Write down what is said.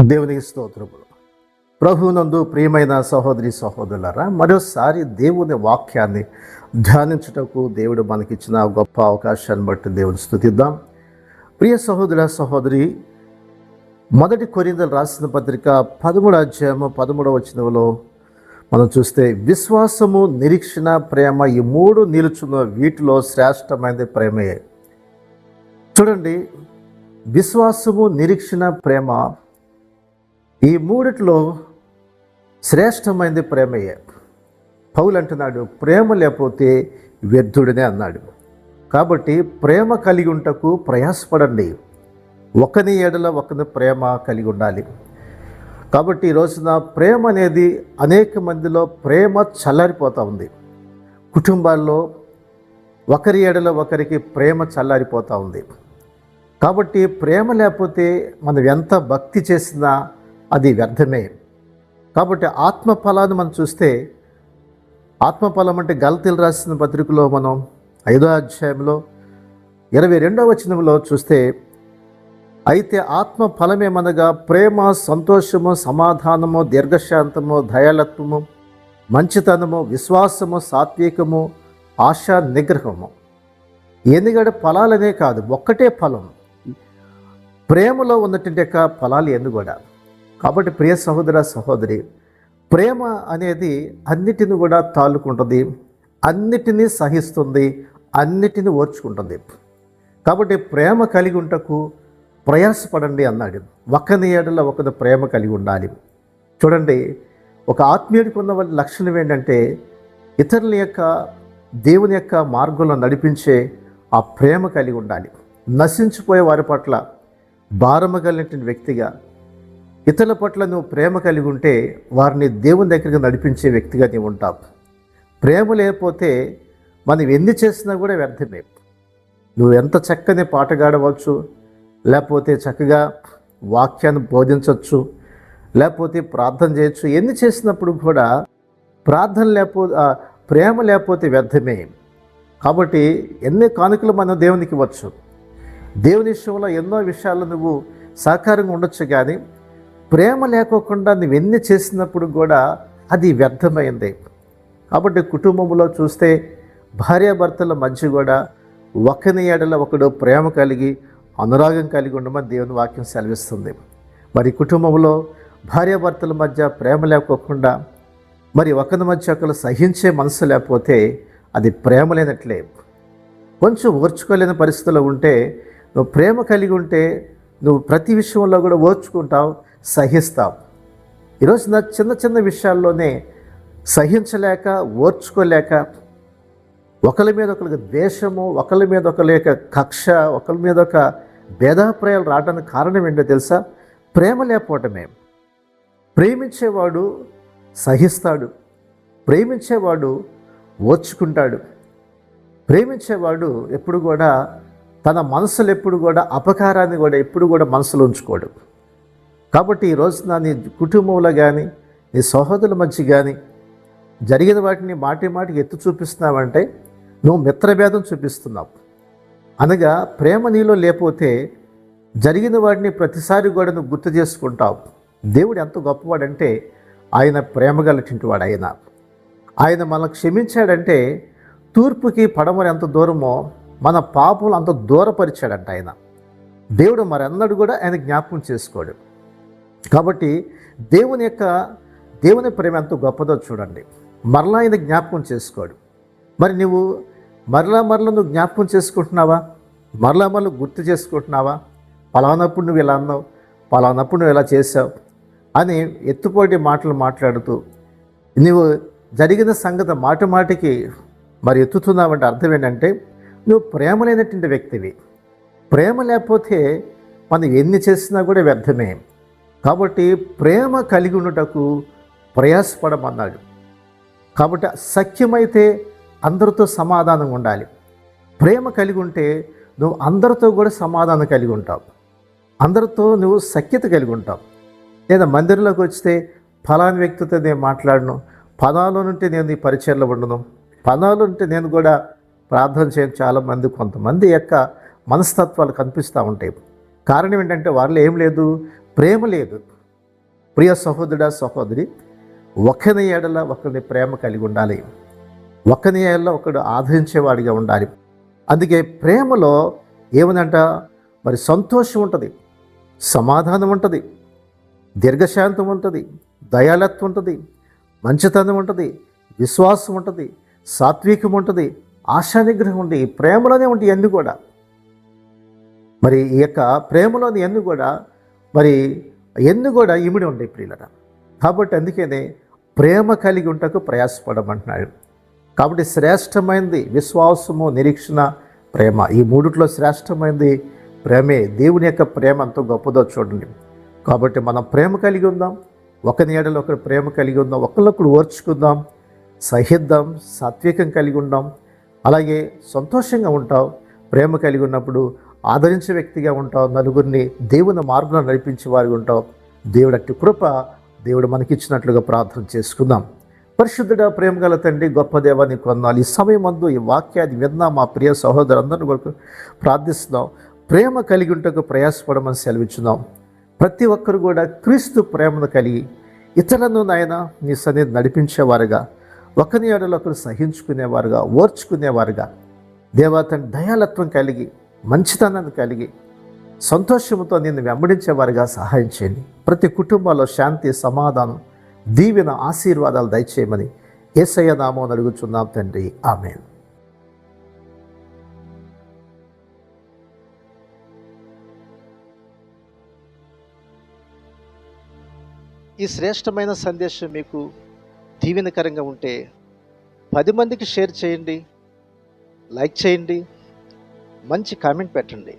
దేవునికి స్తోత్రములు. ప్రభువునందు ప్రియమైన సహోదరి సహోదరులారా, మరోసారి దేవుని వాక్యాన్ని ధ్యానించుటకు దేవుడు మనకిచ్చిన గొప్ప అవకాశాన్ని బట్టి దేవుని స్తుతిద్దాం. ప్రియ సహోదర సహోదరి, 1 కొరింథీయులకు రాసిన పత్రిక 13వ అధ్యాయము 13వ వచనంలో మనం చూస్తే, విశ్వాసము, నిరీక్షణ, ప్రేమ, ఈ 3 నిలుచున్న వీటిలో శ్రేష్టమైనది ప్రేమే. చూడండి, విశ్వాసము, నిరీక్షణ, ప్రేమ, ఈ 3లో శ్రేష్టమైనది ప్రేమయే. పౌలు అంటున్నాడు, ప్రేమ లేకపోతే వ్యర్థుడనే అన్నాడు. కాబట్టి ప్రేమ కలిగి ఉంటకు ప్రయాసపడండి. ఒకని ఎడల ఒకని ప్రేమ కలిగి ఉండాలి. కాబట్టి ఈ రోజున ప్రేమ అనేది అనేక మందిలో ప్రేమ చల్లారిపోతూ ఉంది. కుటుంబాల్లో ఒకరి ఎడల ఒకరికి ప్రేమ చల్లారిపోతూ ఉంది. కాబట్టి ప్రేమ లేకపోతే మనం ఎంత భక్తి చేసినా అది వ్యర్థమే. కాబట్టి ఆత్మఫలాన్ని మనం చూస్తే, ఆత్మఫలం అంటే గలతీయులకు రాసిన పత్రికలో మనం 5వ అధ్యాయంలో 22వ వచనంలో చూస్తే, అయితే ఆత్మ ఫలమేమనగా ప్రేమ, సంతోషము, సమాధానము, దీర్ఘశాంతము, దయాళత్వము, మంచితనము, విశ్వాసము, సాత్వికము, ఆశా నిగ్రహము. ఎందుకంటే ఫలాలనే కాదు, ఒక్కటే ఫలం. ప్రేమలో ఉన్నటువంటి ఫలాలు ఎన్ని కూడా. కాబట్టి ప్రియ సహోదర సహోదరి, ప్రేమ అనేది అన్నిటిని కూడా తాలుకుంటుంది, అన్నిటినీ సహిస్తుంది, అన్నిటిని ఓర్చుకుంటుంది. కాబట్టి ప్రేమ కలిగి ఉంటకు ప్రయాసపడండి అన్నాడు. ఒకని ఎడల ఒకరి ప్రేమ కలిగి ఉండాలి. చూడండి, ఒక ఆత్మీయుడికి ఉన్న లక్షణం ఏంటంటే, ఇతరుల యొక్క దేవుని యొక్క మార్గంలో నడిపించే ఆ ప్రేమ కలిగి ఉండాలి. నశించిపోయే వారి పట్ల భారము కలిగిన వ్యక్తిగా, ఇతరుల పట్ల నువ్వు ప్రేమ కలిగి ఉంటే వారిని దేవుని దగ్గరికి నడిపించే వ్యక్తిగా నీవు ఉంటావు. ప్రేమ లేకపోతే మనం ఎన్ని చేసినా కూడా వ్యర్థమే. నువ్వు ఎంత చక్కని పాటగాడవచ్చు, లేకపోతే చక్కగా వాక్యాన్ని బోధించవచ్చు, లేకపోతే ప్రార్థన చేయొచ్చు. ఎన్ని చేసినప్పుడు కూడా ప్రార్థన ప్రేమ లేకపోతే వ్యర్థమే. కాబట్టి ఎన్ని కానుకలు మనం దేవునికి ఇవ్వచ్చు, దేవుని విషయంలో ఎన్నో విషయాల్లో నువ్వు సహకారంగా ఉండొచ్చు, కానీ ప్రేమ లేకోకుండా నువ్వు ఎన్ని చేసినప్పుడు కూడా అది వ్యర్థమైంది. కాబట్టి కుటుంబంలో చూస్తే భార్యాభర్తల మధ్య కూడా ఒకని ఎడల ఒకడు ప్రేమ కలిగి అనురాగం కలిగి ఉండమని దేవుని వాక్యం సెలవిస్తుంది. మరి కుటుంబంలో భార్యాభర్తల మధ్య ప్రేమ లేకోకుండా, మరి ఒకరి మధ్య ఒకరు సహించే మనసు లేకపోతే అది ప్రేమ లేనట్లే. కొంచెం ఓర్చుకోలేని పరిస్థితుల్లో ఉంటే, నువ్వు ప్రేమ కలిగి ఉంటే నువ్వు ప్రతి విషయంలో కూడా ఓర్చుకుంటావు, సహిస్తావు. ఈరోజు నా చిన్న చిన్న విషయాల్లోనే సహించలేక, ఓర్చుకోలేక, ఒకరి మీద ఒకరికి ద్వేషము, ఒకరి మీద ఒకరి యొక్క కక్ష, ఒకరి మీద ఒక భేదాభిప్రాయాలు రావడానికి కారణం ఏంటో తెలుసా? ప్రేమ లేకపోవటమే. ప్రేమించేవాడు సహిస్తాడు, ప్రేమించేవాడు ఓర్చుకుంటాడు, ప్రేమించేవాడు ఎప్పుడు కూడా తన మనసులో ఎప్పుడు కూడా అపకారాన్ని కూడా ఎప్పుడు కూడా మనసులో ఉంచుకోడు. కాబట్టి ఈ రోజున నీ కుటుంబంలో కానీ, నీ సహోదరుల మధ్య కానీ జరిగిన వాటిని మాటికి ఎత్తు చూపిస్తున్నావంటే నువ్వు మిత్రభేదం చూపిస్తున్నావు. అనగా ప్రేమ నీలో లేకపోతే జరిగిన వాటిని ప్రతిసారి కూడా నువ్వు గుర్తు చేసుకుంటావు. దేవుడు ఎంత గొప్పవాడంటే, ఆయన ప్రేమ గలటింటి వాడు. ఆయన మనకు క్షమించాడంటే తూర్పుకి పడమర ఎంత దూరమో మన పాపములు అంత దూరపరిచాడంట ఆయన. దేవుడు మరెన్నడూ కూడా ఆయన జ్ఞాపకం చేసుకోడు. కాబట్టి దేవుని ప్రేమ ఎంత గొప్పదో చూడండి. మరలా ఆయన జ్ఞాపకం చేసుకోడు. మరి నువ్వు మరలా నువ్వు జ్ఞాపకం చేసుకుంటున్నావా? మరలా గుర్తు చేసుకుంటున్నావా? పలానప్పుడు నువ్వు ఇలా అన్నావు, పలానప్పుడు నువ్వు ఇలా చేసావు అని ఎత్తుపోటి మాటలు మాట్లాడుతూ నువ్వు జరిగిన సంగతి మాటికి మరి ఎత్తుతున్నావంటే అర్థం ఏంటంటే, నువ్వు ప్రేమ లేనటువంటి వ్యక్తివి. ప్రేమ లేకపోతే మనం ఎన్ని చేసినా కూడా వ్యర్థమే. కాబట్టి ప్రేమ కలిగి ఉండుటకు ప్రయాసపడమన్నాడు. కాబట్టి సఖ్యమైతే అందరితో సమాధానంగా ఉండాలి. ప్రేమ కలిగి ఉంటే నువ్వు అందరితో కూడా సమాధానం కలిగి ఉంటావు, అందరితో నువ్వు సఖ్యత కలిగి ఉంటావు. లేదా మందిరంలోకి వస్తే ఫలాని వ్యక్తితో నేను మాట్లాడను, పదాలు ఉంటే నేను ఈ పరిచయంలో ఉండను, పదాలు ఉంటే నేను కూడా ప్రార్థన చేయను. చాలామంది కొంతమంది యొక్క మనస్తత్వాలు కనిపిస్తూ ఉంటాయి. కారణం ఏంటంటే వారిలో ఏం లేదు, ప్రేమ లేదు. ప్రియ సహోదరుడా సహోదరి, ఒకరి ఏడల ఒకరిని ప్రేమ కలిగి ఉండాలి. ఒకరి ఏడల ఒకడు ఆదరించేవాడిగా ఉండాలి. అందుకే ప్రేమలో ఏమనంట, మరి సంతోషం ఉంటుంది, సమాధానం ఉంటుంది, దీర్ఘశాంతం ఉంటుంది, దయాలత్వం ఉంటుంది, మంచితనం ఉంటుంది, విశ్వాసం ఉంటుంది, సాత్వికం ఉంటుంది, ఆశానిగ్రహం ఉంది. ప్రేమలోనే ఉంటాయి అన్నీ కూడా. మరి ఈ యొక్క ప్రేమలోని ఎన్ని కూడా ఇమిడి ఉంటాయి ప్రియులరా. కాబట్టి అందుకనే ప్రేమ కలిగి ఉంటకు ప్రయాసపడమంటున్నాడు. కాబట్టి శ్రేష్టమైనది విశ్వాసము, నిరీక్షణ, ప్రేమ. ఈ మూడిట్లో శ్రేష్టమైనది ప్రేమే. దేవుని యొక్క ప్రేమ ఎంతో గొప్పదో చూడండి. కాబట్టి మనం ప్రేమ కలిగి ఉందాం, ఒకరి ఏడలో ఒకరు ప్రేమ కలిగి ఉందాం, ఒకరినొకరు ఓర్చుకుందాం, సహిద్దాం, సాత్వికం కలిగి ఉందాం. అలాగే సంతోషంగా ఉంటాం. ప్రేమ కలిగి ఉన్నప్పుడు ఆదరించే వ్యక్తిగా ఉంటావు, నలుగురిని దేవుని మార్గంలో నడిపించే వారికి ఉంటావు. దేవుడు అట్టి కృప దేవుడు మనకిచ్చినట్లుగా ప్రార్థన చేసుకుందాం. పరిశుద్ధుడా, ప్రేమ గల తండ్రి, గొప్ప దేవాన్ని కొన్నాళ్ళు ఈ సమయం మందు ఈ వాక్యాన్ని విన్నా మా ప్రియ సహోదరులందరినీ కొరకు ప్రార్థిస్తున్నాం. ప్రేమ కలిగి ఉంటకు ప్రయాసపడమని సెలవిచ్చున్నాం. ప్రతి ఒక్కరు కూడా క్రీస్తు ప్రేమను కలిగి ఇతరులను నాయన నీ సన్నిధి నడిపించేవారుగా, ఒకరి ఏడలో ఒకరు సహించుకునేవారుగా, ఓర్చుకునేవారుగా, దేవా తండ్రి దయాలత్వం కలిగి, మంచితనాన్ని కలిగి, సంతోషంతో నిన్ను వెంబడించేవారుగా సహాయం చేయండి. ప్రతి కుటుంబాల్లో శాంతి, సమాధానం, దీవెన, ఆశీర్వాదాలు దయచేయమని యేసయ్య నామమున అడుగుచున్నాం తండ్రి. ఆమేన్. ఈ శ్రేష్టమైన సందేశం మీకు దీవెనకరంగా ఉంటే 10 మందికి షేర్ చేయండి, లైక్ చేయండి, మంచి కామెంట్ పెట్టండి.